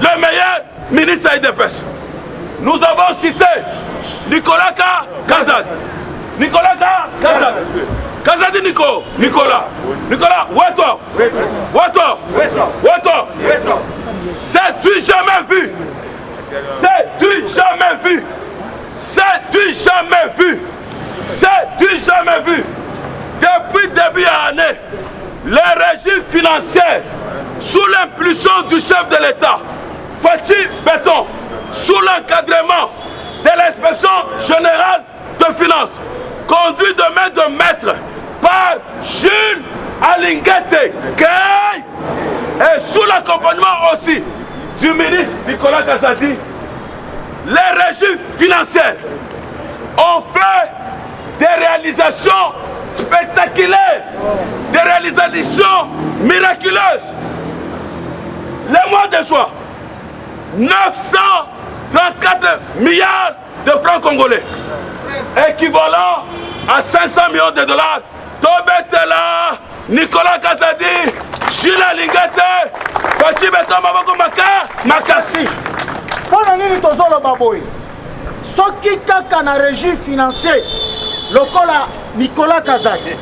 le meilleur ministre IDPS. Nous avons cité Nicolas Kazad. Nicolas Kazad. Kazadi Nicolas. Nicolas, où est toi? C'est-tu jamais vu? C'est-tu jamais vu? C'est-tu jamais vu? C'est-tu jamais vu? Depuis début d'année, les régimes financiers, sous l'impulsion du chef de l'État, Fachi Béton, sous l'encadrement de l'inspection générale de finances, conduit de main de maître par Jules Alingete Kay, et sous l'accompagnement aussi du ministre Nicolas Kazadi, les régimes financiers ont fait des réalisations spectaculaires, des réalisations miraculeuses. Les mois de juin, 934 milliards de francs congolais, équivalent à 500 millions de dollars. Tobetela, Nicolas Kazadi, Jules Alingete, Fachi Béton Maboko Makasi. Pona nini tozolo baboy? Soki kaka na régime financier, lokola Nicolas Kazadi,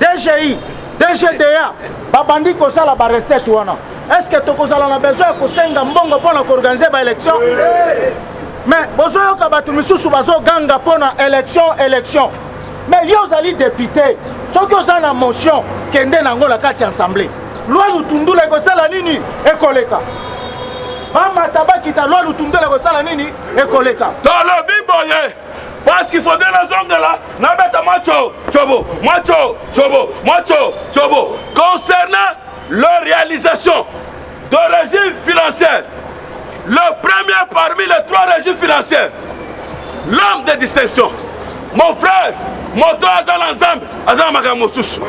DGI, DGDA, babandi kosala ba recette wana. Est-ce que tokozala na besoin kosenga mbongo pona ko organiser ba élection? Mais bozoyo ka batu misusu bazo ganga pona élection. Mais yo zali député, soki ozana motion kende nango la kati assemblée. Loi lutundula kosala nini ekoleka. Mama tabakita loi lutundula kosala nini ekoleka. Tolobi boye. Parce qu'il faudrait la zone de là, n'abeta macho, chobo. Concernant leur réalisation de régime financier, le premier parmi les 3 régimes financiers, l'homme de distinction, mon frère, Moto Azal ensemble, Azal Magamoussous.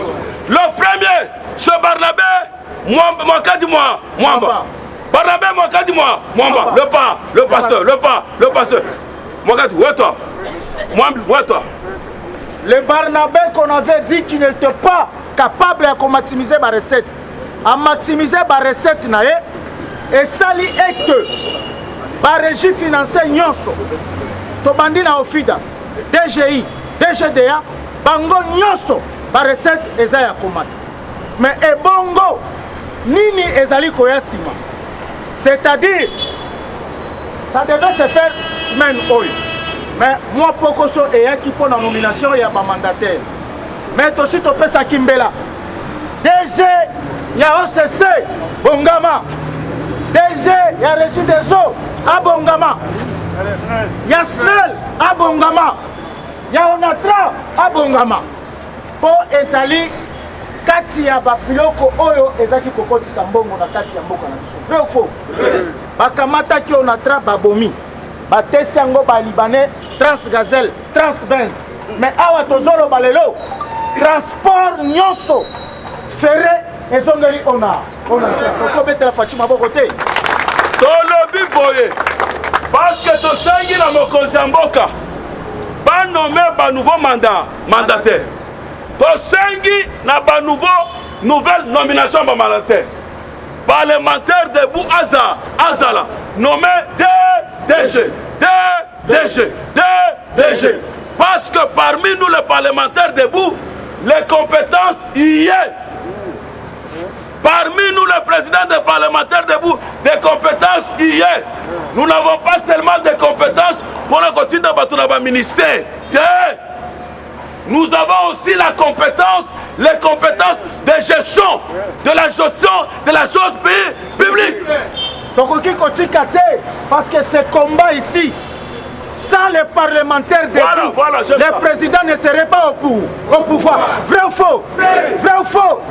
Le premier, ce Barnabé, Mwakadi Mwamba. Barnabé Mwakadi Mwamba, le pasteur. Mwakadi, où est toi? Le Barnabé qu'on avait dit qu'il n'était pas capable de maximiser ma recette. À maximiser ma recette, et sali est que par régime financier nyonso, Tobandi na Ofida, DGI, DGDA, Bango nyonso, par recette ezaya komata. Mais ebongo, nini ezali koyasima. C'est-à-dire, ça devait se faire semaine oyo. Mais moi, Pokoso et un qui pour la nomination, il y a ma mandataire. Mais aussi, tu peux ça Kimbela. DG, il y a OCC, Bongama. DG, il y a Régie des eaux, à Bongama. Il y a SNEL, à Bongama. Il y a Onatra, à Bongama. Pour Ezali, Kati ya Bapiloko, Oyo, Ezaki Kokoti Sambongo, na Kati ya Mboka na Biso. Vrai ou faux? Bakamata ki Onatra, Babomi. Batesi yango ba Libanais, Transgazel, Transbenz. Mais awa tozolo balelo, transport nyonso, ferré, ezongeli ona. Pourquoi mettre la Fatima Bogoté? Tolobi boye, parce que tosengi na mokonzi ya mboka, ba nommer ba nouveau mandataire. Tosengi na ba nouvelle nomination ba mandataire. Parlementaire debout Azala, nommé DG. Parce que parmi nous les parlementaires debout, les compétences y est. Parmi nous les présidents des parlementaires debout, des compétences y est. Nous n'avons pas seulement des compétences pour le continuer dans le ministère. Nous avons aussi la compétence, les compétences de gestion, de la chose publique. Donc, parce que ce combat ici, sans les parlementaires debout, les présidents ne seraient pas au pouvoir. Vrai ou faux? Vrai ou faux?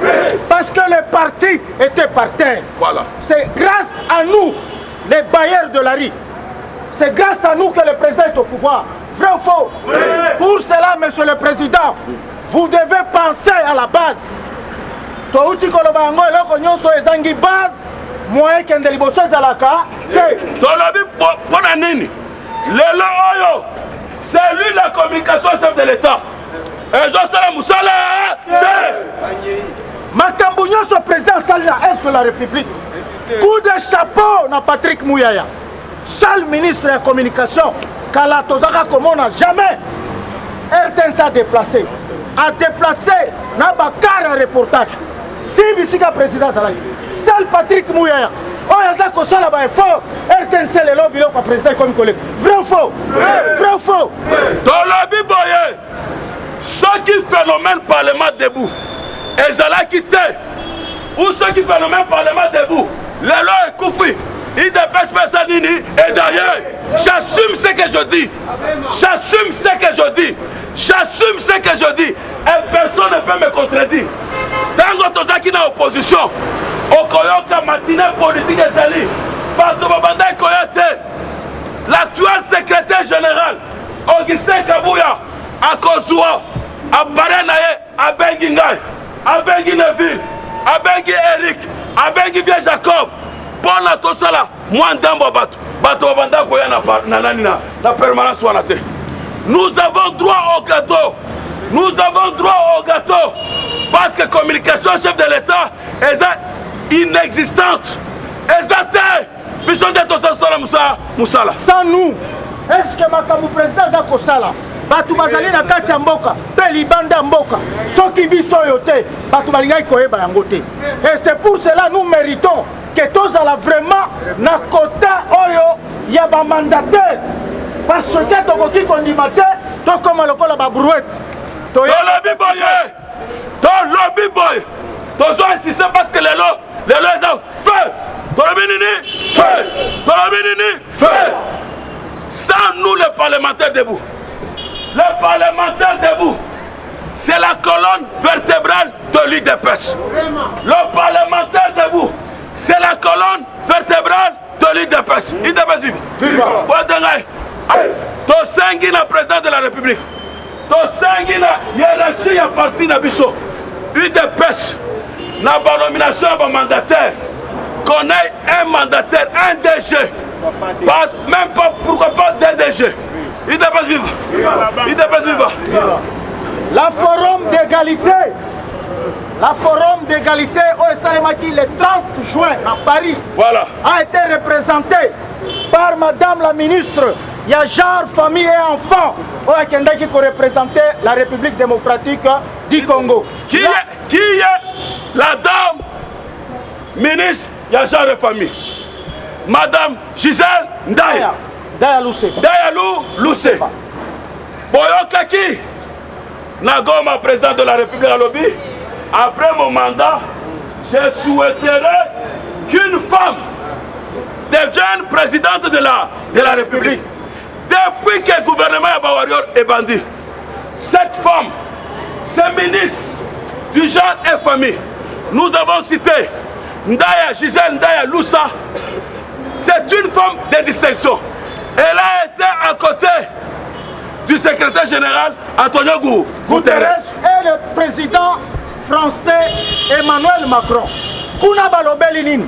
Parce que les partis étaient par terre. Voilà. C'est grâce à nous, les bailleurs de la rue. C'est grâce à nous que le président est au pouvoir. Vrai ou faux? Pour cela, monsieur le président, vous devez penser à la base. Moyen que les bosses à la carte. Lelo Oyo, c'est lui la communication chef de l'État. Et José Moussala, Makambounion, son président Salia, est-ce que la République? Coup de chapeau na Patrick Mouyaya. Seul ministre de la communication, Kala Tozaka comme on n'a jamais. RTNC a déplacé. A déplacé na bakar reportage. Si bisika président Zalai. Seul Patrick Mouyaya. Oh, il y a ça là bas fort. RTNC le lobby le président comme collègue. Vrai ou faux? Vrai ou faux? Dans le lobby boye. Ceux qui phénomène parlement debout. Et Zala quitté. Ou ceux qui phénomène parlement debout. Le lot est couvri. Il dépêche personne et d'ailleurs, j'assume ce que je dis. J'assume ce que je dis. J'assume ce que je dis. Et personne ne peut me contredire. Tant que tu es dans l'opposition, au Koyoka matinée politique et Zali, partout Babanda Koyote, l'actuel secrétaire général, Augustin Kabouya, à Kozua, à Barenaye, à Benguingay, à Bengi Neville, à Bengi Eric, à Bengi Jacob. Bon à tout ça là, moi ndambo bato banda koya na permanence wana te. Nous avons droit au gâteau. Nous avons droit au gâteau. Parce que communication chef de l'État est inexistante. Exacte. Bison de tout ça Moussala. Sans nous, est-ce que makamu président Zako Sala Batu bazali na kati ya mboka, pe libanda mboka, soki biso yote, batu balingai koyeba yango te. Et c'est pour cela nous méritons que tous ala vraiment na quota oyo ya ba mandataire. Parce que tokoki kondimate, to comme lokola ba brouette. To lobby boy. To lobby boy. To zo insister parce que les lots ont fait. To lobby nini fait. To lobby nini fait. Sans nous les parlementaires debout. Les parlementaires debout, c'est la colonne vertébrale de l'IDPS. Le parlementaire debout, c'est la colonne vertébrale de l'IDPS. IDPS vive. Tosengi na président de la République. Tosengi na hiérarchie à parti na biso. IDPS, na nomination à mandataire. Qu'on ait un mandataire, un DG. Même pas, pourquoi pas DG. IDPS vive. IDPS vive. La forum d'égalité au Salemaki le 30 juin à Paris a été représenté par Madame la ministre Yajar, famille et enfants qui représentait la République démocratique du Congo. Qui est la dame ministre Yajar et famille? Madame Gisèle Ndaya. Dayalou Loussé. Boyokaki Nagoma, président de la République à Lobby. Après mon mandat, je souhaiterais qu'une femme devienne présidente de la République. Depuis que le gouvernement est bandit, cette femme, ce ministre du genre et famille, nous avons cité Ndaya, Gisèle Ndaya Loussa. C'est une femme de distinction. Elle a été à côté du secrétaire général Antonio Guterres et le président français Emmanuel Macron. Kuna balobeli nini?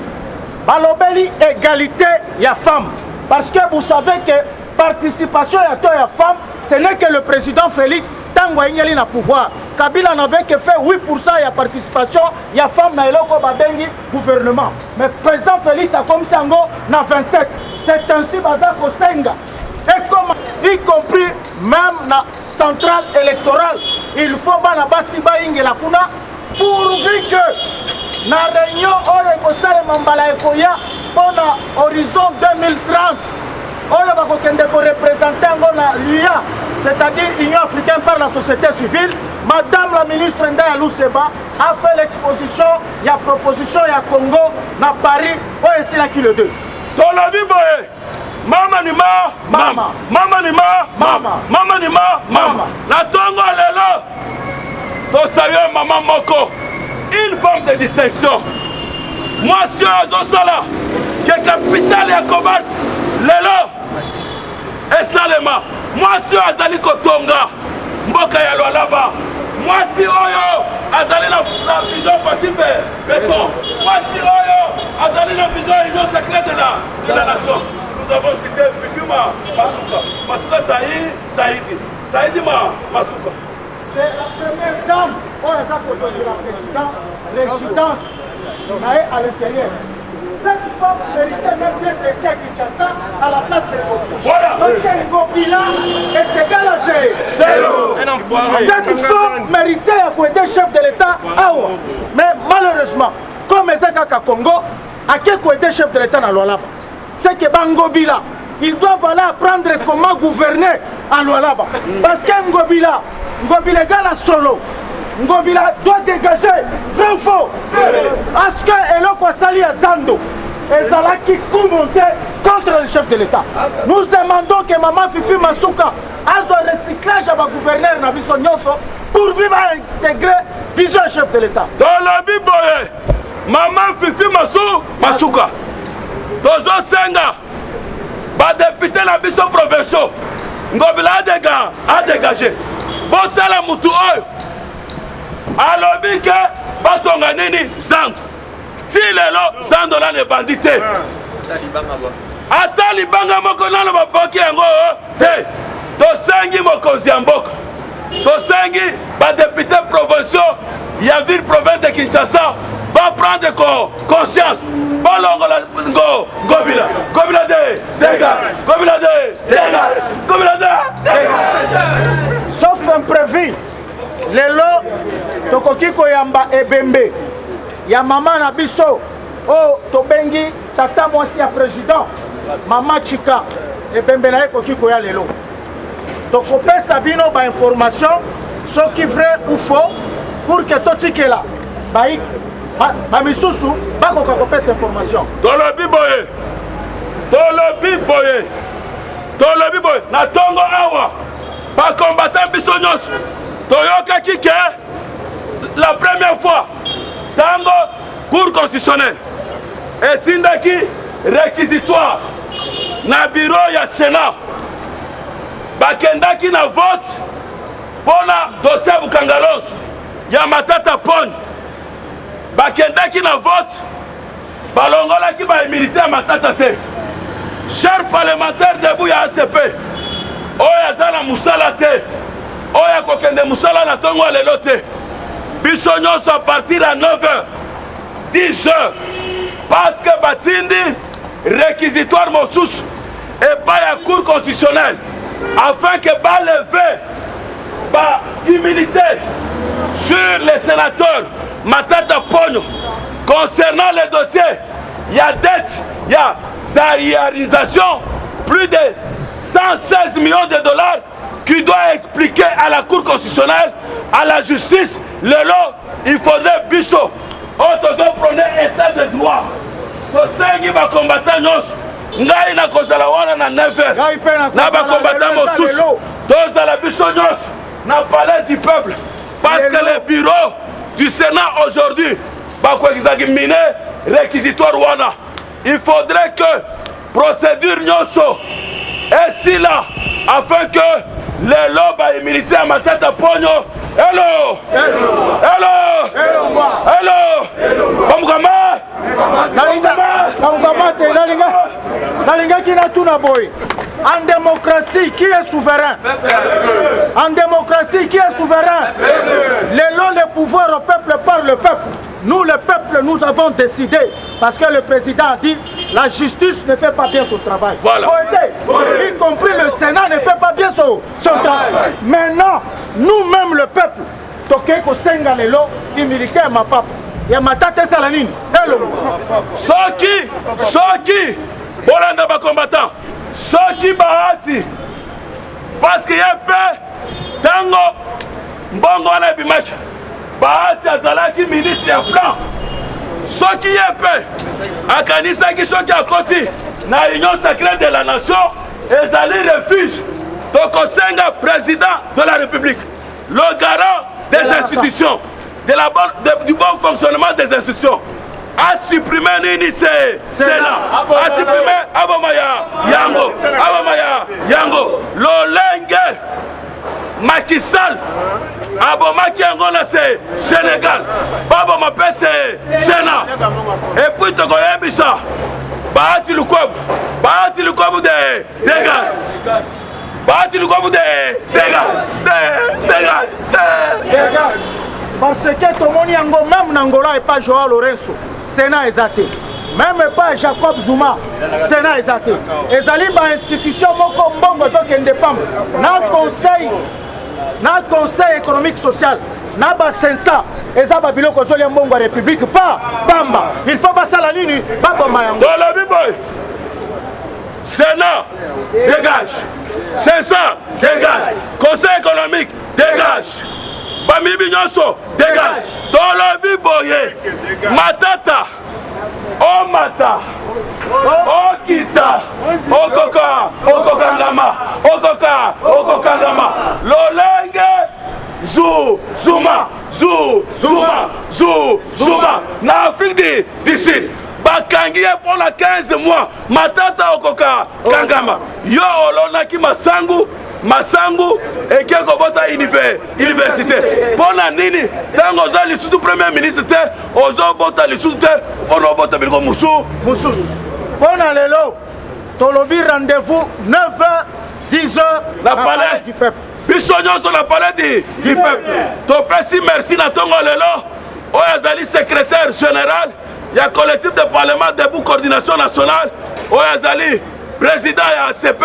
Balobeli égalité ya femme. Parce que vous savez que participation ya to ya femme, ce n'est que le président Félix tango inyeli na pouvoir. Kabila n'avait que fait 8% ya participation ya femme na eloko babengi gouvernement. Mais président Félix a comme sango na 27. C'est ainsi baza kosenga. Et comme y compris même la centrale électorale, il faut bana basi bainge la kuna pourvu que la réunion oyo kosale mambala ekoya pona horizon 2030 oyo bakokende ko représenter ngo na l'UA, c'est-à-dire Union africaine par la société civile. Madame la ministre Ndaya Luseba a fait l'exposition, il y a proposition, il y a Congo, na Paris, oyo esila ki le 2. Tolabi boye. Mama ni mama. Mama ni mama. Mama ni mama. La tongo lelo. To saluer maman Moko. Une femme de distinction. Moi si Ozosala, qui est capitale et combat lelo. Et Salema. Moi si Azali Kotonga. Mboka ya Lwalaba. Moi si Oyo Azali la vision partie béton. Moi si Oyo Azali la vision union secrète de la nation. Nous avons cité Fikuma Masuka. Masuka Saïdi Masuka. C'est la première dame où elle a côtoyé la présidence, résidence à l'intérieur. Cette femme méritait même bien cesser à Kinshasa à la place de Ngobila. Voilà. Parce que Ngobila est égal à zéro. Cette femme méritait à être chef de l'État. Mais malheureusement, comme Ezekaka Congo, à qui être chef de l'État dans Lualaba, c'est que Ngobila, ils doivent aller apprendre comment gouverner à Lualaba. Parce que Ngobila est égal à solo. Ngobila doit dégager, vrai ou faux? Est-ce que Eloko Sali à Zando et Zala qui monter contre le chef de l'État? Nous demandons que Maman Fifi Masuka ait un recyclage à ma gouverneur Nabiso Nyonso pour vivre intégrer vision chef de l'État. Dans la Bible, Maman Fifi Masuka, Tozo Senga, député Nabiso Provincial, Ngobila a dégagé. Botala Mutu Oyo. alobi ke batonga nini Zando si lelo Zando na ne bandité ata libanga moko nano bapoki yango te tosengi mokonzi ya mboka tosengi badepute provinciaux ya ville province de Kinshasa baprendre conscience balongola Ngobila de dégage Ngobila de dégage Ngobila de dégage. Sauf imprévu lelo tokoki koyamba ebembe ya mama na biso o tobengi tata mwasi ya président mama Chika ebembe na ye koki koya lelo tokopesa bino ba information soki vrai ou faux pour que totikela bamisusu bakoka kopesa information tolobi boye na tongo awa bakombatant biso nyonso toyokaki ke la première fois tango cour constitutionnelle etindaki réquisitoire na bureau ya Sénat bakendaki na vote mpona dossier Bukangalonzo ya Matata Ponyo bakendaki na vote balongolaki baimilité ya Matata te cher parlementaire debu ya ACP oyo aza na musala te oyo akokende musala na tongo lelo te biso nyonso à partir ya 9h 10h parce que batindi réquisitoire mosusu epai ya cour constitutionnelle afin que balever immunité sur les sénateurs Matata Ponyo concernant les dossiers. Il y a dette, il y a réalisation, plus de 116 millions de dollars qui doit expliquer à la Cour constitutionnelle, à la justice, le lot, il faudrait biso. Autozo prenait état de droit. Tosengi ba combattant nyos. Ngai na kozala wana na 9h. Na ba combattant mosusu. Tozala biso nyos. Na palais du peuple. Parce que le bureau du Sénat aujourd'hui va examiner réquisitoire wana. Il faudrait que procédure nyoso est si là afin que les lobes militaires à Matata Ponyo. Hello! En démocratie, qui est souverain? En démocratie, qui est souverain? Le pouvoir au peuple par le peuple. Nous, le peuple, nous avons décidé, parce que le président a dit, la justice ne fait pas bien son travail. Voilà. Y compris le Sénat ne fait pas bien son travail. Maintenant, nous-mêmes, le peuple, Tokeko Senga Lelo, les militaires, ma papa, et ma tante Salanine. Soki, Bolanda ba combattant, Soki Bahati, parce qu'il y a peu, Tango, Mbongo na Bimaki, Bahati Azalaki, ministre ya plan, Soki y a peu, Akanisa qui Soki à côté, na Union sacrée de la nation, et Zali refuge, Toko Senga, président de la République, le garant des institutions, du bon fonctionnement des institutions. A supprimé Nini Sénat, a supprimé Abomaya Yango, Lolenge, Macky Sall, Abomaki Yango là c'est Sénégal, Babo Mapé c'est Sénat, et puis Tokoye Bisa, Bahati Lukobu de dégage. Bahati Lukobu de dégage. Parce que tout le monde yango même Nangola et pas Joao Lorenzo. Sénat est athée. même pas Jacob Zuma Sénat ezate ezali ba institution moko mbongo zokende pamba na conseil économique social na ba sensa eza ba biloko zolia mbongo ya république pas pamba il faut basala nini baboma yango tolobi boy Sénat dégage sensa dégage conseil économique dégage bamibi nyonso dégage tolobi boye matata o mata o kita okokangama lolenge zuma na Afrique du Sud bakangi ye mpona 15 mois matata okoka kangama yo olonaki masangu eke kobota université mpona nini ntango oza lisusu premier ministre te ozobota lisusu te mpona obota biliko mosusu mpona lelo tolobi rendez-vous 9h 10h na palais du peuple biso nyonso na palais du peuple topesi merci na ntongo lelo oyo azali secrétaire général ya collectif de parlement debout coordination nationale oyo azali président ya ACP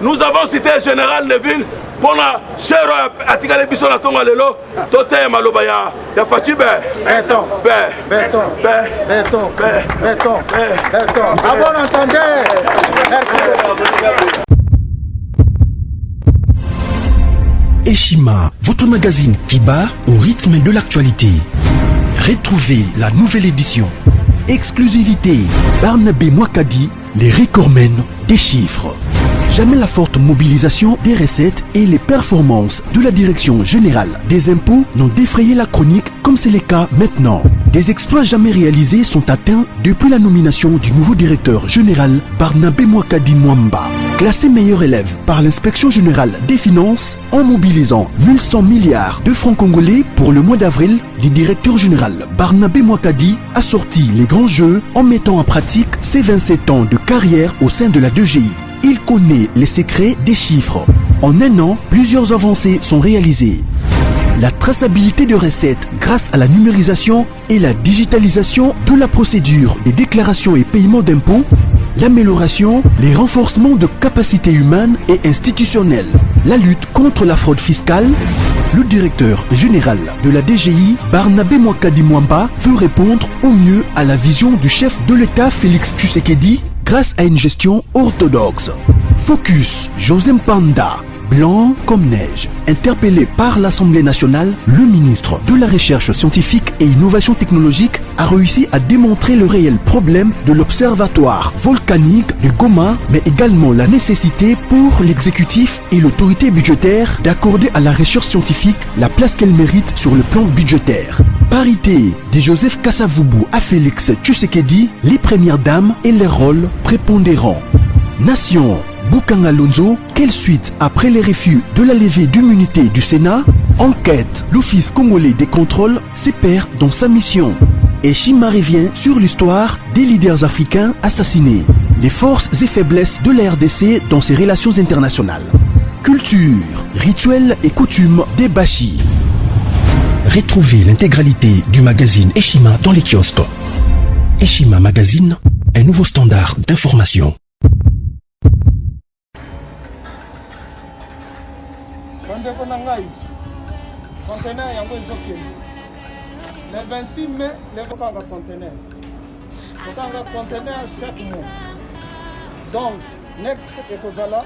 nous avons cité général Neville pona chero atikale biso na tonga lelo tote maloba ya Fachi béton à bon entendeur merci. Eshima, votre magazine qui bat au rythme de l'actualité. Retrouvez la nouvelle édition. Exclusivité, Barnabé Mwakadi, les recordmen des chiffres. Jamais la forte mobilisation des recettes et les performances de la direction générale des impôts n'ont défrayé la chronique comme c'est le cas maintenant. Des exploits jamais réalisés sont atteints depuis la nomination du nouveau directeur général Barnabé Mwakadi Mwamba. Classé meilleur élève par l'inspection générale des finances en mobilisant 1100 milliards de francs congolais pour le mois d'avril, le directeur général Barnabé Mwakadi a sorti les grands jeux en mettant en pratique ses 27 ans de carrière au sein de la DGI. Il connaît les secrets des chiffres. En un an, plusieurs avancées sont réalisées. La traçabilité de recettes grâce à la numérisation et la digitalisation de la procédure des déclarations et paiements d'impôts, l'amélioration, les renforcements de capacités humaines et institutionnelles, la lutte contre la fraude fiscale. Le directeur général de la DGI, Barnabé Mwakadi Mwamba, veut répondre au mieux à la vision du chef de l'État Félix Tshisekedi grâce à une gestion orthodoxe. Focus, José Mpanda, blanc comme neige. Interpellé par l'Assemblée nationale, le ministre de la Recherche scientifique et innovation technologique a réussi à démontrer le réel problème de l'observatoire volcanique de Goma, mais également la nécessité pour l'exécutif et l'autorité budgétaire d'accorder à la recherche scientifique la place qu'elle mérite sur le plan budgétaire. Parité de Joseph Kasavubu à Félix Tshisekedi, les premières dames et les rôles prépondérants. Nation, Bukanga Lonzo, quelle suite après les refus de la levée d'immunité du Sénat? Enquête, l'Office congolais des contrôles se perd dans sa mission. Et Shima revient sur l'histoire des leaders africains assassinés, les forces et faiblesses de la RDC dans ses relations internationales. Culture, rituels et coutumes des Bashi. Retrouvez l'intégralité du magazine Eshima dans les kiosques. Eshima Magazine, un nouveau standard d'information. Conteneur yango ezokende le 26 mai lekokanga conteneur chaque mois donc next ekozala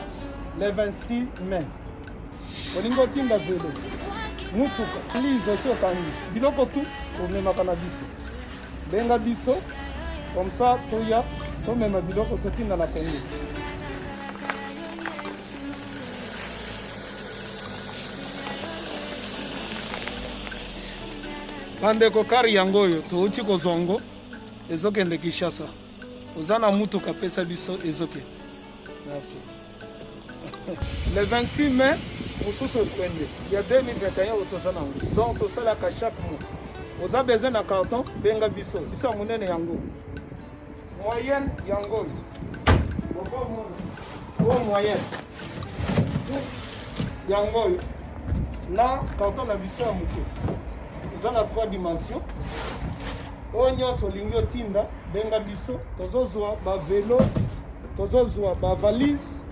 le 26 mai olingi otinda velo mutuka lise osi okangi biloko tu omemaka na biso benga biso comme ça toya tomema biloko totinda na Congo. bandeko kari yango oyo touti kozongo ezokende Kinshasa oza na mutuka pesa biso ezokende. Merci. Le 26 mai mosusu ekwende ya 2021 otoza nango donc tosalaka chaque mois oza besoin na carton benga biso ya monene yango moyenne yango oyo moyenne yango oyo na carton na biso ya moke. Dans la 3 dimensions, oyo nyonso olingi otinda benga biso tozozwa bavelo tozozwa bavalise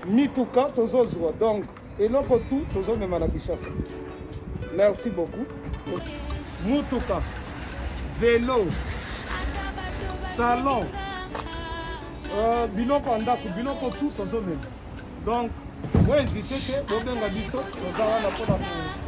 mituka tozozwa donc eloko tu tozomema na Kinshasa. Merci beaucoup. Mutuka vélo salon biloko ya ndako biloko tu tozomema donc oyo hésite te bobenga biso toza wana mpona